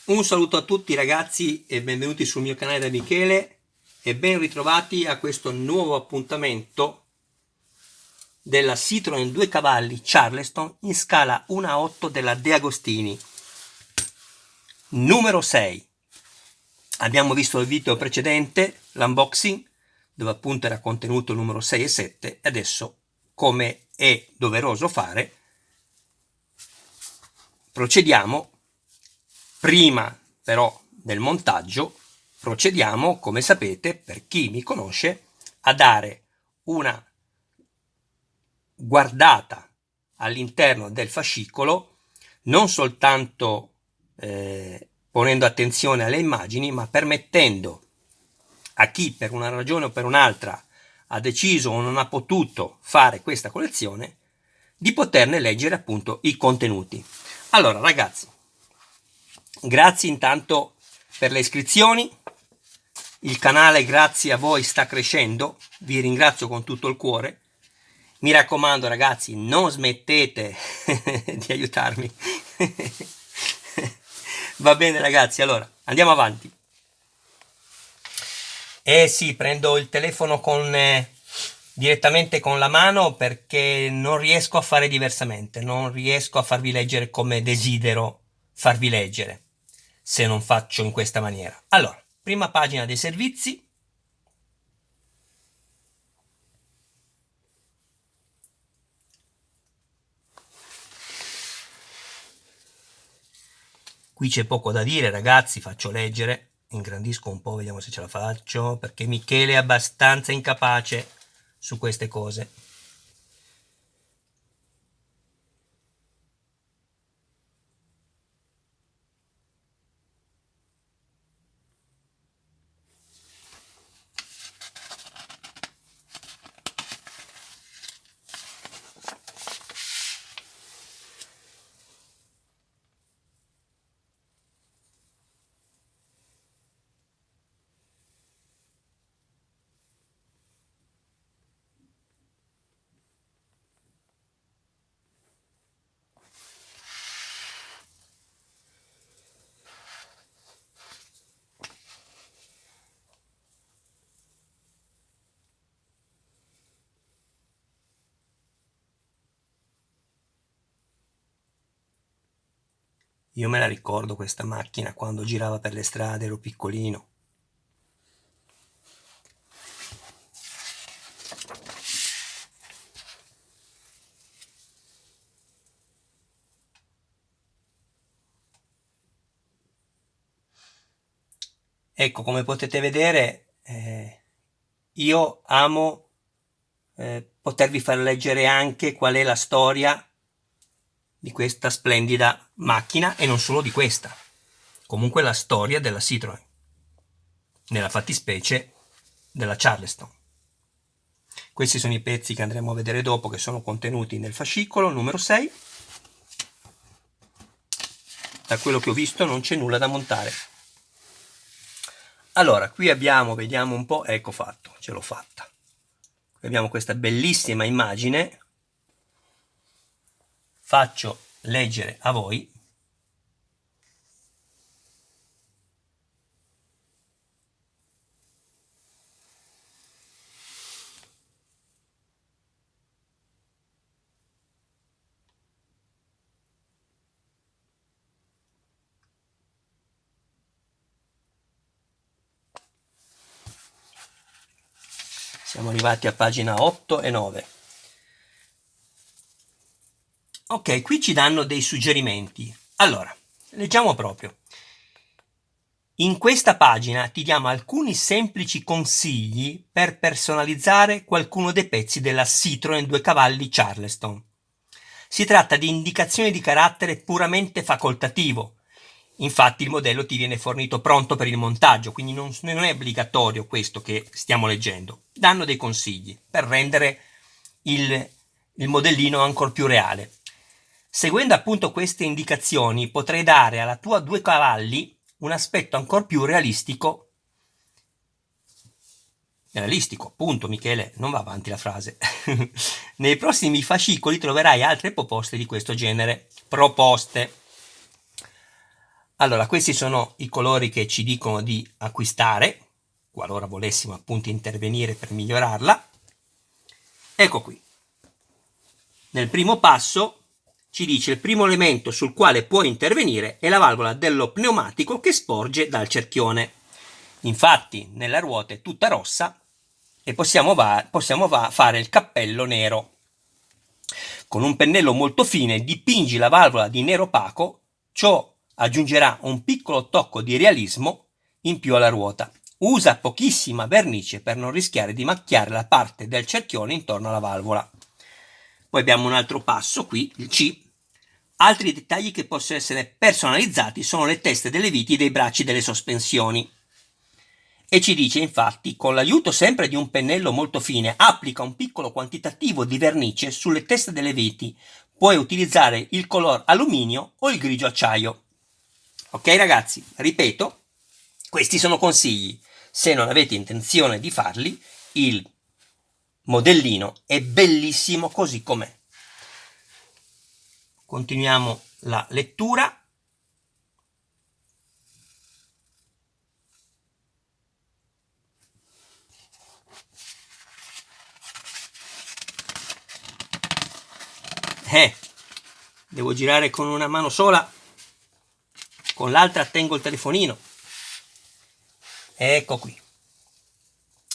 Un saluto a tutti ragazzi e benvenuti sul mio canale da Michele e ben ritrovati a questo nuovo appuntamento della Citroen 2 cavalli Charleston in scala 1/8 della De Agostini numero 6. Abbiamo visto il video precedente, l'unboxing, dove appunto era contenuto il numero 6 e 7 e adesso, come è doveroso fare, procediamo. Prima però del montaggio procediamo, come sapete, per chi mi conosce, a dare una guardata all'interno del fascicolo, non soltanto ponendo attenzione alle immagini, ma permettendo a chi per una ragione o per un'altra ha deciso o non ha potuto fare questa collezione di poterne leggere appunto i contenuti. Allora ragazzi, grazie intanto per le iscrizioni, il canale grazie a voi sta crescendo, vi ringrazio con tutto il cuore, mi raccomando ragazzi non smettete di aiutarmi. Va bene ragazzi, allora andiamo avanti. Sì, prendo il telefono direttamente con la mano perché non riesco a fare diversamente, non riesco a farvi leggere come desidero farvi leggere se non faccio in questa maniera. Allora, prima pagina dei servizi. Qui c'è poco da dire ragazzi, faccio leggere, ingrandisco un po', vediamo se ce la faccio, perché Michele è abbastanza incapace su queste cose. Io me la ricordo questa macchina quando girava per le strade, ero piccolino. Ecco, come potete vedere, io amo potervi far leggere anche qual è la storia di questa splendida macchina e non solo di questa, comunque la storia della Citroen, nella fattispecie della Charleston. Questi sono i pezzi che andremo a vedere dopo, che sono contenuti nel fascicolo numero 6. Da quello che ho visto non c'è nulla da montare. Allora, qui abbiamo, vediamo un po', ecco fatto, ce l'ho fatta. Qui abbiamo questa bellissima immagine. Faccio leggere a voi. Siamo arrivati a pagina 8 e 9. Ok, qui ci danno dei suggerimenti. Allora, leggiamo proprio. In questa pagina ti diamo alcuni semplici consigli per personalizzare qualcuno dei pezzi della Citroen 2 cavalli Charleston. Si tratta di indicazioni di carattere puramente facoltativo. Infatti il modello ti viene fornito pronto per il montaggio, quindi non è obbligatorio questo che stiamo leggendo. Danno dei consigli per rendere il modellino ancora più reale. Seguendo appunto queste indicazioni potrai dare alla tua 2 cavalli un aspetto ancora più realistico, appunto Michele, non va avanti la frase. Nei prossimi fascicoli troverai altre proposte di questo genere. Proposte. Allora, questi sono i colori che ci dicono di acquistare, qualora volessimo appunto intervenire per migliorarla. Ecco qui. Nel primo passo ci dice il primo elemento sul quale puoi intervenire è la valvola dello pneumatico che sporge dal cerchione. Infatti nella ruota è tutta rossa e possiamo fare il cappello nero. Con un pennello molto fine dipingi la valvola di nero opaco, ciò aggiungerà un piccolo tocco di realismo in più alla ruota. Usa pochissima vernice per non rischiare di macchiare la parte del cerchione intorno alla valvola. Poi abbiamo un altro passo qui, il C. Altri dettagli che possono essere personalizzati sono le teste delle viti e dei bracci delle sospensioni. E ci dice infatti, con l'aiuto sempre di un pennello molto fine, applica un piccolo quantitativo di vernice sulle teste delle viti. Puoi utilizzare il color alluminio o il grigio acciaio. Ok ragazzi, ripeto, questi sono consigli. Se non avete intenzione di farli, il modellino è bellissimo così com'è. Continuiamo la lettura. Devo girare con una mano sola, con l'altra tengo il telefonino. Ecco qui.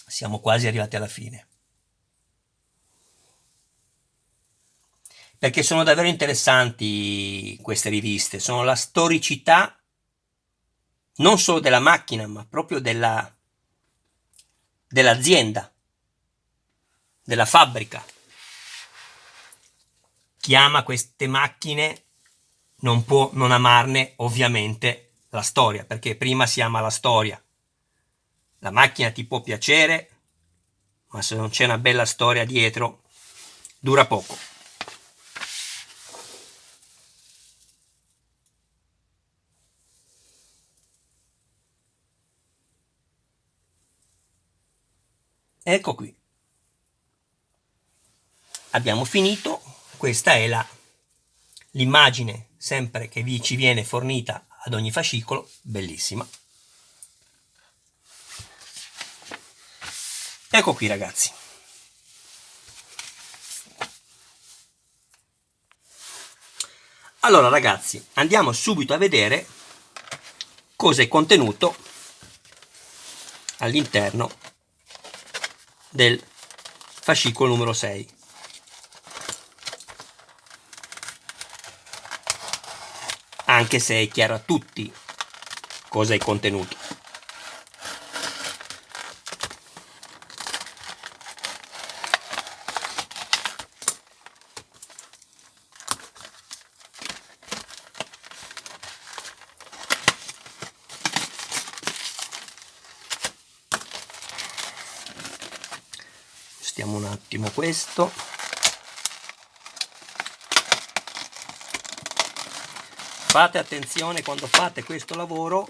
Siamo quasi arrivati alla fine. Perché sono davvero interessanti queste riviste, sono la storicità non solo della macchina, ma proprio dell'azienda, della fabbrica. Chi ama queste macchine non può non amarne ovviamente la storia, perché prima si ama la storia. La macchina ti può piacere, ma se non c'è una bella storia dietro, dura poco. Ecco qui. Abbiamo finito. Questa è l'immagine sempre che ci viene fornita ad ogni fascicolo, bellissima. Ecco qui ragazzi. Allora ragazzi, andiamo subito a vedere cosa è contenuto all'interno del fascicolo numero 6. Anche se è chiaro a tutti cosa è contenuto. Stiamo un attimo questo. Fate attenzione quando fate questo lavoro,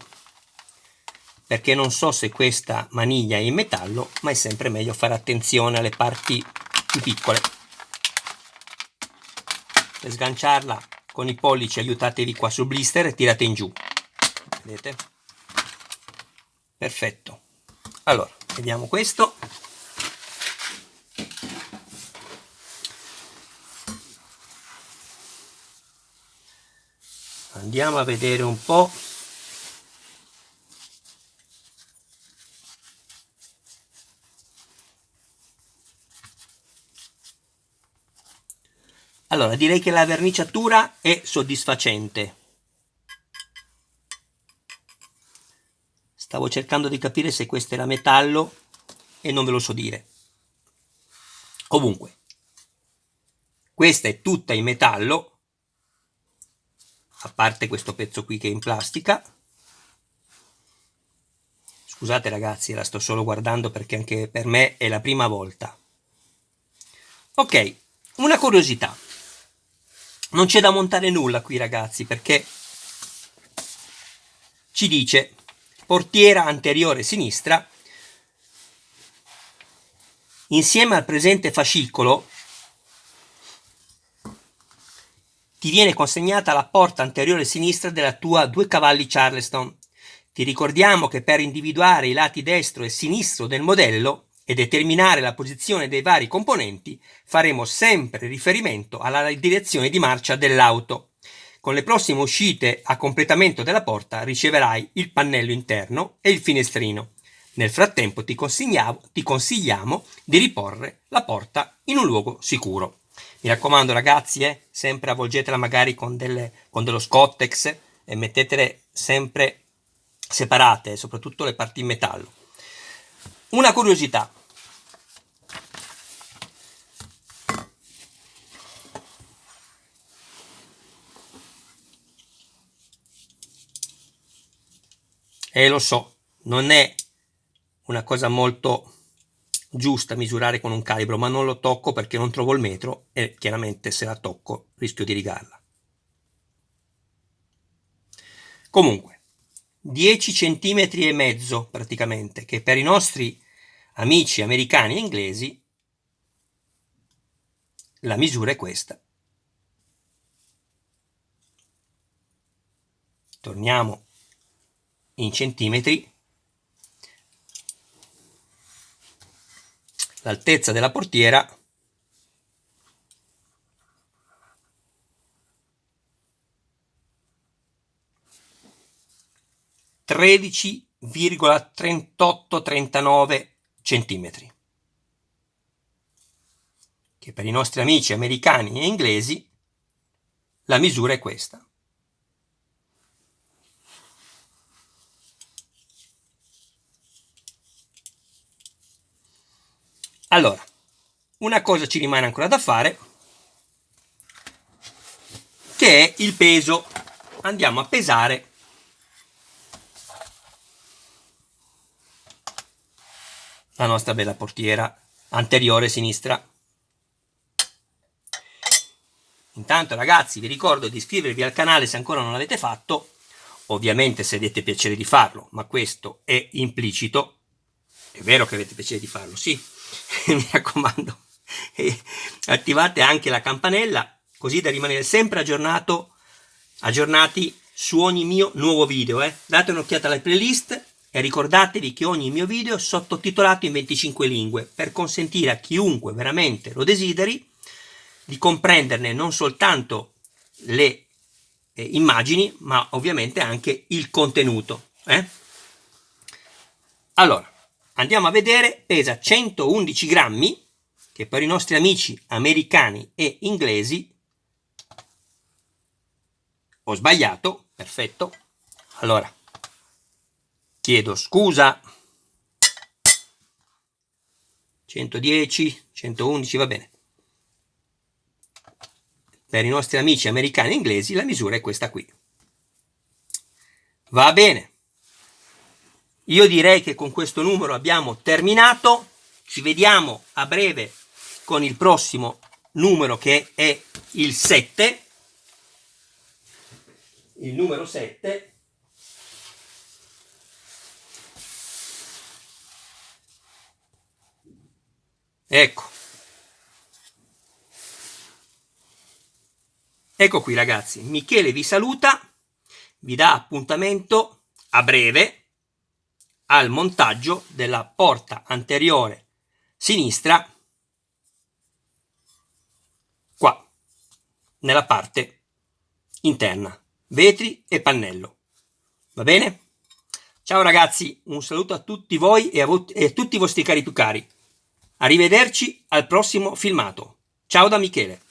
perché non so se questa maniglia è in metallo, ma è sempre meglio fare attenzione alle parti più piccole. Per sganciarla con i pollici aiutatevi qua sul blister e tirate in giù. Vedete? Perfetto. Allora, vediamo questo. Andiamo a vedere un po'. Allora, direi che la verniciatura è soddisfacente. Stavo cercando di capire se questo era metallo e non ve lo so dire. Comunque, questa è tutta in metallo, a parte questo pezzo qui che è in plastica. Scusate ragazzi, la sto solo guardando perché anche per me è la prima volta. Ok, una curiosità. Non c'è da montare nulla qui ragazzi, perché ci dice portiera anteriore sinistra. Insieme al presente fascicolo ti viene consegnata la porta anteriore sinistra della tua 2 cavalli Charleston. Ti ricordiamo che per individuare i lati destro e sinistro del modello e determinare la posizione dei vari componenti faremo sempre riferimento alla direzione di marcia dell'auto. Con le prossime uscite a completamento della porta riceverai il pannello interno e il finestrino. Nel frattempo ti consigliamo di riporre la porta in un luogo sicuro. Mi raccomando ragazzi, sempre avvolgetela magari con dello Scottex e mettetele sempre separate, soprattutto le parti in metallo. Una curiosità. E lo so, non è una cosa molto giusta misurare con un calibro, ma non lo tocco perché non trovo il metro e chiaramente se la tocco rischio di rigarla. Comunque, 10 centimetri e mezzo praticamente, che per i nostri amici americani e inglesi la misura è questa. Torniamo in centimetri. L'altezza della portiera (13,3839 centimetri, che per i nostri amici americani e inglesi la misura è questa. Allora, una cosa ci rimane ancora da fare, che è il peso. Andiamo a pesare la nostra bella portiera anteriore sinistra. Intanto ragazzi vi ricordo di iscrivervi al canale se ancora non l'avete fatto, ovviamente se avete piacere di farlo, ma questo è implicito. È vero che avete piacere di farlo, sì, mi raccomando, e attivate anche la campanella così da rimanere sempre aggiornati su ogni mio nuovo video. Date un'occhiata alle playlist e ricordatevi che ogni mio video è sottotitolato in 25 lingue per consentire a chiunque veramente lo desideri di comprenderne non soltanto le immagini, ma ovviamente anche il contenuto. Allora, andiamo a vedere, pesa 111 grammi, che per i nostri amici americani e inglesi, ho sbagliato, perfetto, allora, chiedo scusa, 110, 111, va bene. Per i nostri amici americani e inglesi la misura è questa qui. Va bene. Io direi che con questo numero abbiamo terminato. Ci vediamo a breve con il prossimo numero che è il 7. Il numero 7. Ecco. Ecco qui ragazzi, Michele vi saluta, vi dà appuntamento a breve al montaggio della porta anteriore sinistra qua, nella parte interna, vetri e pannello. Va bene? Ciao ragazzi, un saluto a tutti voi e a tutti i vostri cari più cari. Arrivederci al prossimo filmato. Ciao da Michele.